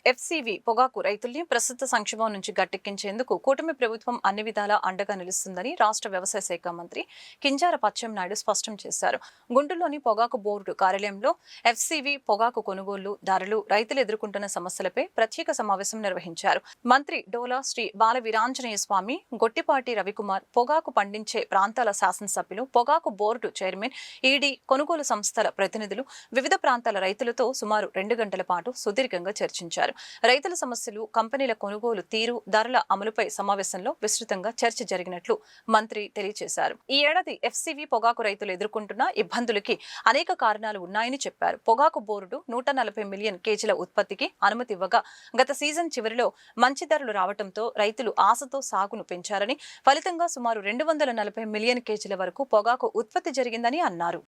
FCV పొగాకు రైతుల్ని ప్రస్తుత సంక్షోభం నుంచి గట్టెక్కించేందుకు కూటమి ప్రభుత్వం అన్ని విధాలా అండగా నిలుస్తుందని రాష్ట్ర వ్యవసాయ శాఖ మంత్రి కింజార పచ్చెన్నాయుడు స్పష్టం చేశారు. గుంటూరులోని పొగాకు బోర్డు కార్యాలయంలో ఎఫ్సీవీ పొగాకు కొనుగోళ్లు ధరలు రైతులు ఎదుర్కొంటున్న సమస్యలపై ప్రత్యేక సమావేశం నిర్వహించారు. మంత్రి డోలా శ్రీ బాల వీరాంజనేయ స్వామి, గొట్టిపాటి రవికుమార్, పొగాకు పండించే ప్రాంతాల శాసనసభ్యులు, పొగాకు బోర్డు చైర్మన్, ఈడీ, కొనుగోలు సంస్థల ప్రతినిధులు, వివిధ ప్రాంతాల రైతులతో సుమారు 2 గంటల పాటు సుదీర్ఘంగా చర్చించారు. రైతుల సమస్యలు, కంపెనీల కొనుగోలు తీరు, ధరల అమలుపై సమావేశంలో విస్తృతంగా చర్చ జరిగినట్లు మంత్రి తెలియజేశారు. ఈ ఏడాది ఎఫ్సీవీ పొగాకు రైతులు ఎదుర్కొంటున్న ఇబ్బందులకి అనేక కారణాలు ఉన్నాయని చెప్పారు. పొగాకు బోర్డు 140 మిలియన్ కేజీల ఉత్పత్తికి అనుమతి ఇవ్వగా గత సీజన్ చివరిలో మంచి ధరలు రావడంతో రైతులు ఆశతో సాగును పెంచారని, ఫలితంగా సుమారు 240 మిలియన్ కేజీల వరకు పొగాకు ఉత్పత్తి జరిగిందని అన్నారు.